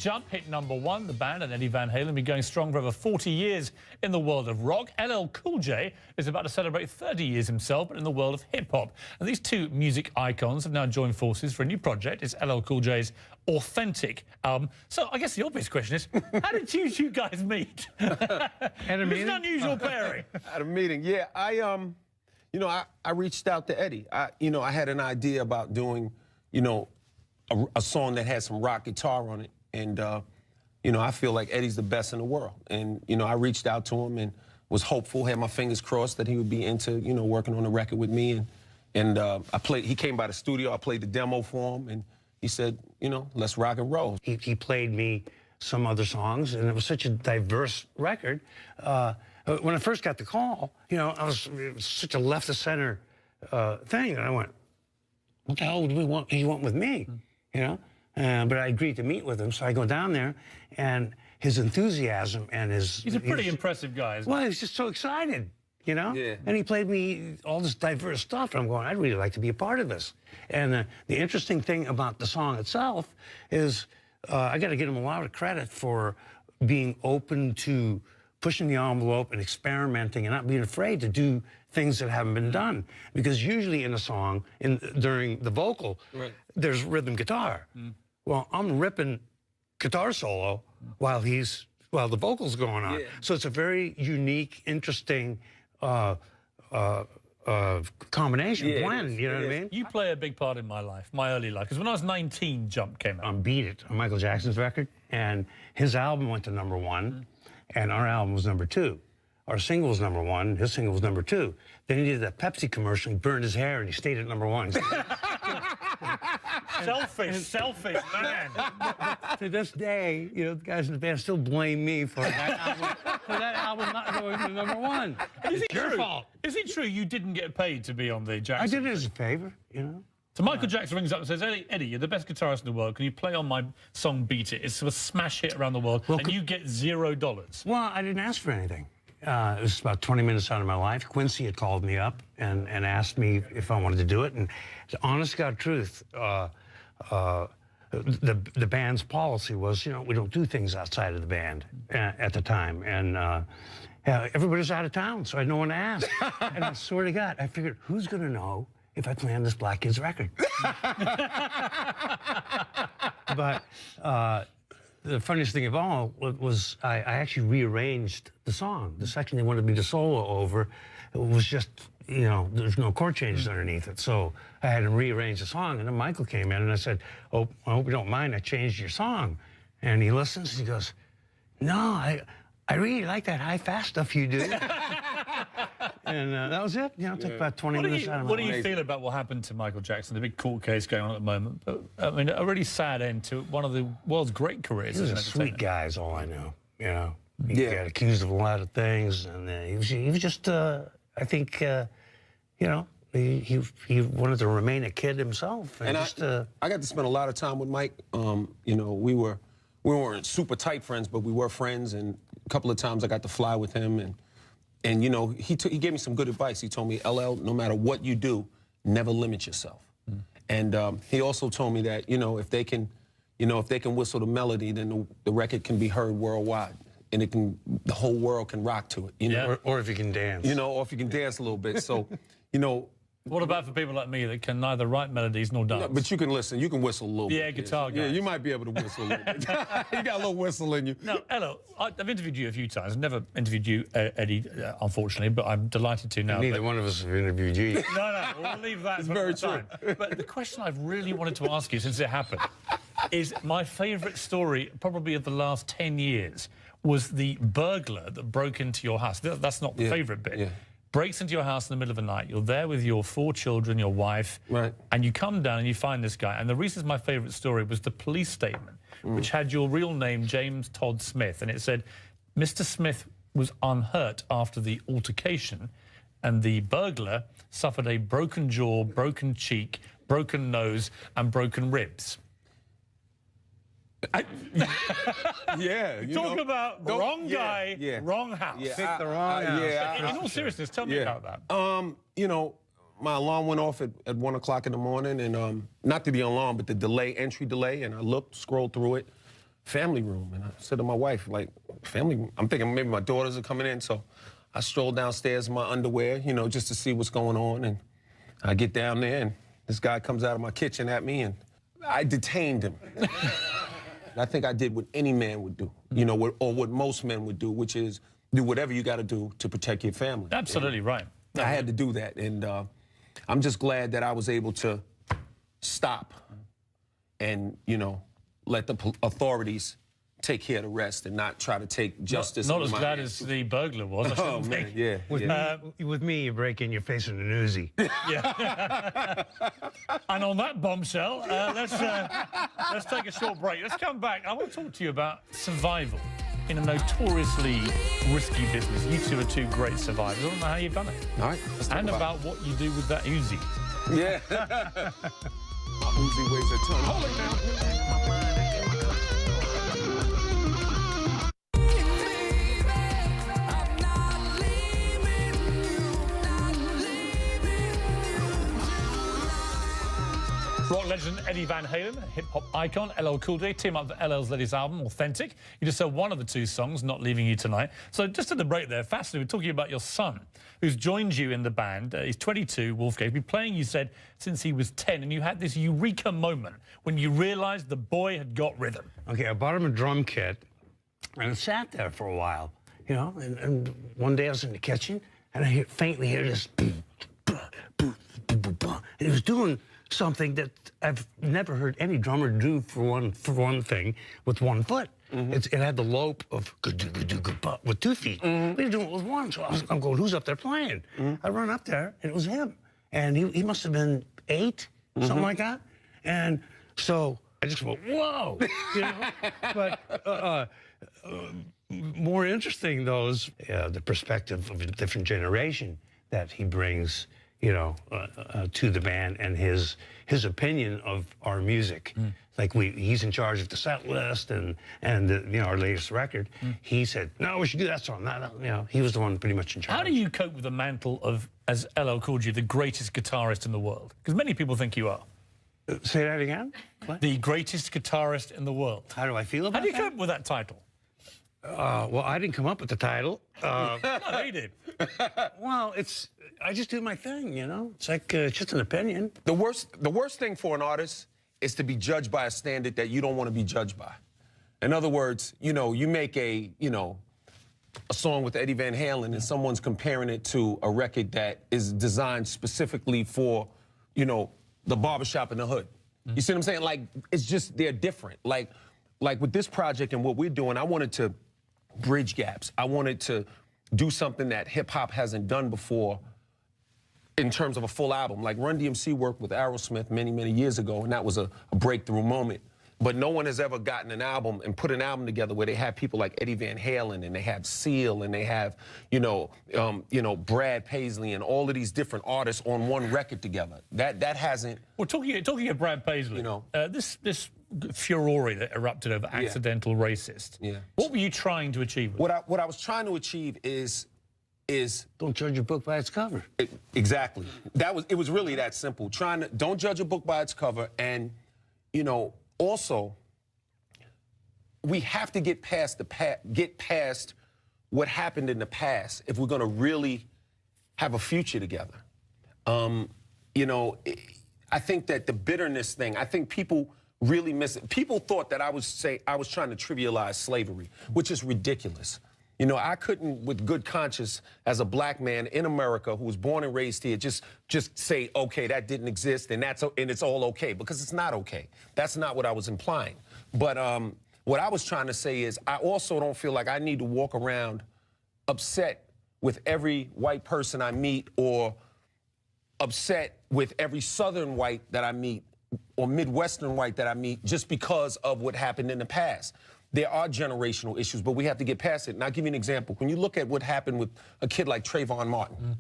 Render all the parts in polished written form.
Jump hit #1. The band and Eddie Van Halen have been going strong for over 40 years in the world of rock. LL Cool J is about to celebrate 30 years himself, but in the world of hip-hop. And these two music icons have now joined forces for a new project. It's LL Cool J's Authentic album. So I guess the obvious question is, how did you guys meet? At a meeting? It's an unusual pairing. At a meeting, yeah. I reached out to Eddie. I had an idea about doing, a song that had some rock guitar on it. And, I feel like Eddie's the best in the world. And, I reached out to him and was hopeful, had my fingers crossed that he would be into, working on the record with me. And he came by the studio, I played the demo for him, and he said, let's rock and roll. He played me some other songs, and it was such a diverse record. When I first got the call, it was such a left-of-center thing, and I went, what the hell do you want with me, But I agreed to meet with him, so I go down there, and his enthusiasm and his... He's a pretty impressive guy, isn't he? Well, he was just so excited, Yeah. And he played me all this diverse stuff, and I'm going, I'd really like to be a part of this. And the interesting thing about the song itself is I got to give him a lot of credit for being open to pushing the envelope and experimenting and not being afraid to do things that haven't been done. Because usually in a song, during the vocal, there's rhythm guitar. Well, I'm ripping guitar solo while the vocal's going on. Yeah. So it's a very unique, interesting combination, blend, you know what I mean? You play a big part in my life, my early life. Because when I was 19, Jump came out. Beat It on Michael Jackson's record, and his album went to #1, and our album was #2. Our single was #1, his single was #2. Then he did that Pepsi commercial, he burned his hair, and he stayed at #1. Selfish man. To this day, the guys in the band still blame me for that album not going to #1. It's your fault. Is it true you didn't get paid to be on the Jackson? I did it as a favor, So Michael Jackson rings up and says, Eddie, you're the best guitarist in the world. Can you play on my song Beat It? It's a smash hit around the world, and you get $0. Well, I didn't ask for anything. It was about 20 minutes out of my life. Quincy had called me up and asked me if I wanted to do it. And the honest God truth, the band's policy was, we don't do things outside of the band at the time. And everybody was out of town, so I had no one to ask. And I swear to God, I figured, who's going to know if I play on this Black Kids record? But the funniest thing of all was I actually rearranged the song. The section they wanted me to solo over, it was just, there's no chord changes underneath it. So I had to rearrange the song, and then Michael came in and I said, oh, I hope you don't mind, I changed your song. And he listens and he goes, no, I really like that high-fast stuff you do. And that was it. It took about 20 minutes out of my life. What do you feel about what happened to Michael Jackson, the big court case going on at the moment? But, I mean, a really sad end to one of the world's great careers. He was a sweet guy is all I know, He got accused of a lot of things, and he was just, I think, he wanted to remain a kid himself. And I got to spend a lot of time with Mike. We weren't super tight friends, but we were friends, and a couple of times I got to fly with him, and he gave me some good advice. He told me, LL, no matter what you do, never limit yourself. And he also told me that, if they can whistle the melody, then the record can be heard worldwide, and the whole world can rock to it. Or if you can dance. Or if you can dance a little bit. So, What about for people like me that can neither write melodies nor dance? No, but you can listen. You can whistle a little bit. Yeah, guitar guy. Yeah, you might be able to whistle a little bit. You got a little whistle in you. Now, hello. I've interviewed you a few times. I've never interviewed you, Eddie, unfortunately, but I'm delighted to now. Neither one of us have interviewed you. No, we'll leave that for very another time. But the question I've really wanted to ask you since it happened is my favourite story, probably of the last 10 years, was the burglar that broke into your house. That's not the favourite bit. Yeah. Breaks into your house in the middle of the night. You're there with your 4 children, your wife, and you come down and you find this guy. And the reason it's my favourite story was the police statement, which had your real name, James Todd Smith, and it said, Mr. Smith was unhurt after the altercation, and the burglar suffered a broken jaw, broken cheek, broken nose, and broken ribs. Talk about the wrong guy, wrong house. Pick the wrong house. In all seriousness, tell me about that. My alarm went off at 1 o'clock in the morning, and not the alarm, but the entry delay, and I looked, scrolled through it, family room. And I said to my wife, like, family room? I'm thinking maybe my daughters are coming in. So I strolled downstairs in my underwear, you know, just to see what's going on. And I get down there, and this guy comes out of my kitchen at me, and I detained him. I think I did what any man would do, you know, or what most men would do, which is do whatever you got to do to protect your family. Absolutely right. I had to do that, and I'm just glad that I was able to stop and, you know, let the authorities take care of the rest and not try to take justice. Not as glad as the burglar was. I Oh, man, yeah. With me, you break in, you're facing a newsie. Yeah. And on that bombshell, let's take a short break. Let's come back. I want to talk to you about survival in a notoriously risky business. You two are two great survivors. I don't know how you've done it. All right. And about what you do with that Uzi. Yeah. My Uzi weighs a ton. Hold it now. Rock legend Eddie Van Halen, hip-hop icon, LL Cool J, team up for LL's latest album, Authentic. You just heard one of the two songs, Not Leaving You Tonight. So just at the break there, fascinating, we're talking about your son, who's joined you in the band. He's 22, Wolfgang. He's been playing, you said, since he was 10, and you had this eureka moment when you realized the boy had got rhythm. Okay, I bought him a drum kit, and it sat there for a while, you know, and one day I was in the kitchen, and I faintly hear this, and he was doing something that I've never heard any drummer do for one thing with one foot. It had the lope of with 2 feet. But he's doing it with one. So I'm going, who's up there playing? I run up there, and it was him. And he must have been 8, something like that. And so I just went, whoa, you know. But more interesting, though, is the perspective of a different generation that he brings, you know, to the band, and his opinion of our music. Like he's in charge of the set list and you know, our latest record. He said, no, we should do that song. You know, he was the one pretty much in charge. How do you cope with the mantle of, as LL called you, the greatest guitarist in the world? Because many people think you are. Say that again? What? The greatest guitarist in the world. How do I feel about How do you that? cope with that title? Well, I didn't come up with the title. No, he did. Well, I just do my thing, you know? It's like, it's just an opinion. The worst thing for an artist is to be judged by a standard that you don't want to be judged by. In other words, you know, you make a song with Eddie Van Halen and someone's comparing it to a record that is designed specifically for, you know, the barbershop in the hood. You see what I'm saying? Like, it's just, they're different. Like with this project and what we're doing, I wanted to bridge gaps. I wanted to do something that hip-hop hasn't done before in terms of a full album. Like Run DMC worked with Aerosmith many, many years ago, and that was a breakthrough moment. But no one has ever gotten an album and put an album together where they have people like Eddie Van Halen, and they have Seal, and they have, you know, Brad Paisley, and all of these different artists on one record together. That hasn't. Well, talking of Brad Paisley, you know, this furore that erupted over accidental racist. Yeah. What were you trying to achieve? What I was trying to achieve is don't judge a book by its cover. Exactly. It was really that simple. Don't judge a book by its cover, and you know, also we have to get past what happened in the past if we're going to really have a future together. You know, I think that the bitterness thing, I think people really miss it. People thought that I was trying to trivialize slavery, which is ridiculous. You know, I couldn't, with good conscience, as a black man in America who was born and raised here, just say, okay, that didn't exist and it's all okay, because it's not okay. That's not what I was implying. But what I was trying to say is I also don't feel like I need to walk around upset with every white person I meet, or upset with every Southern white that I meet, or Midwestern white that I meet, just because of what happened in the past. There are generational issues, but we have to get past it. And I'll give you an example. When you look at what happened with a kid like Trayvon Martin,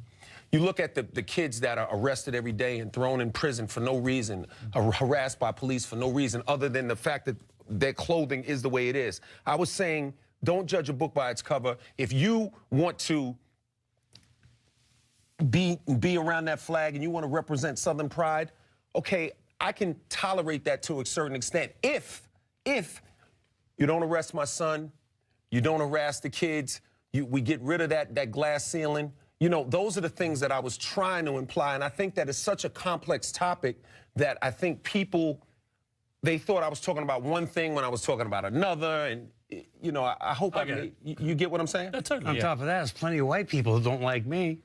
you look at the kids that are arrested every day and thrown in prison for no reason, harassed by police for no reason, other than the fact that their clothing is the way it is. I was saying, don't judge a book by its cover. If you want to be around that flag and you want to represent Southern pride, okay, I can tolerate that to a certain extent if you don't arrest my son, you don't harass the kids, we get rid of that glass ceiling. You know, those are the things that I was trying to imply, and I think that is such a complex topic that I think people, they thought I was talking about one thing when I was talking about another, and you know, I hope you get what I'm saying? Totally, On top of that, there's plenty of white people who don't like me.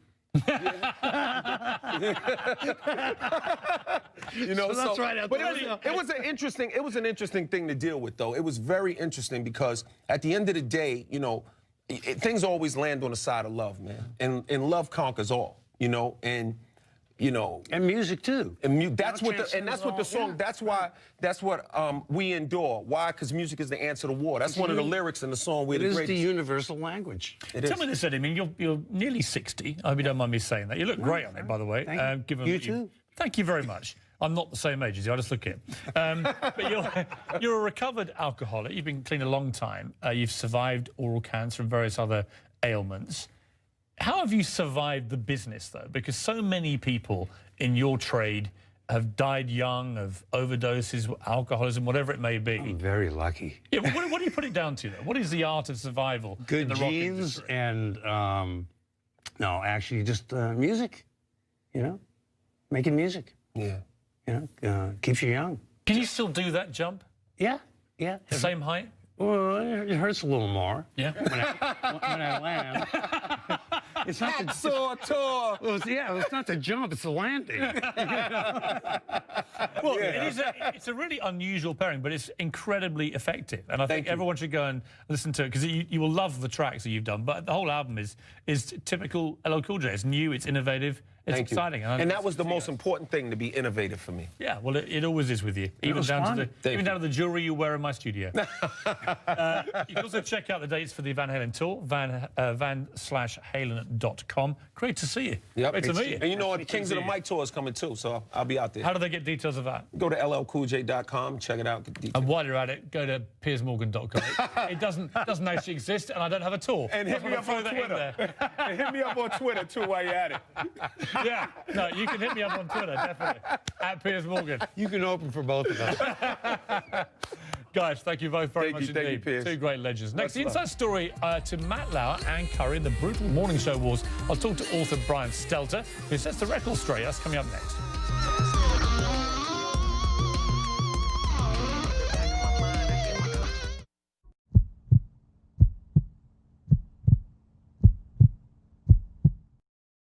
You know, so that's right. But it was an interesting thing to deal with, though. It was very interesting because at the end of the day, you know, things always land on the side of love, man, and love conquers all. You know, and you know, and music too. And that's what the song. Yeah. That's what we endure. Why? Because music is the answer to war. That's one of the lyrics in the song. It is the universal language. Tell me this, Eddie. I mean, you're nearly 60. I hope you don't mind me saying that. You look great on it, by the way. Given you too. Thank you very much. I'm not the same age as you. I just look it. But you're a recovered alcoholic. You've been clean a long time. You've survived oral cancer and various other ailments. How have you survived the business, though? Because so many people in your trade have died young of overdoses, alcoholism, whatever it may be. I'm very lucky. Yeah, what do you put it down to, though? What is the art of survival? Good in the rock genes industry? and, no, actually just music, you know, making music. Yeah. You know, keeps you young. Can you still do that jump? Yeah, yeah. Same height? Well, it hurts a little more. Yeah. When I land. It's not it's not the jump, it's the landing. Well, it's a really unusual pairing, but it's incredibly effective. And I think everyone should go and listen to it, because you will love the tracks that you've done. But the whole album is typical LL Cool J. It's new, it's innovative, it's exciting. And that was the most important thing, to be innovative for me. Yeah, well, it always is with you. Even down to the jewelry you wear in my studio. You can also check out the dates for the Van Halen tour, van/halen.com. Great to see you. Yep. Great to meet you. And you know what, Kings of the Mic tour is coming too, so I'll be out there. How do they get details of that? Go to llcoolj.com, check it out. Get details. And while you're at it, go to piersmorgan.com. It doesn't actually exist, and I don't have a tour. And hit me up on Twitter. And hit me up on Twitter too while you're at it. Yeah, no, you can hit me up on Twitter, definitely, at Piers Morgan. You can open for both of us. Guys, thank you both very much indeed. Thank you, Piers. Two great legends. Next, the inside story to Matt Lauer and Curry, the brutal morning show wars. I'll talk to author Brian Stelter, who sets the record straight. That's coming up next.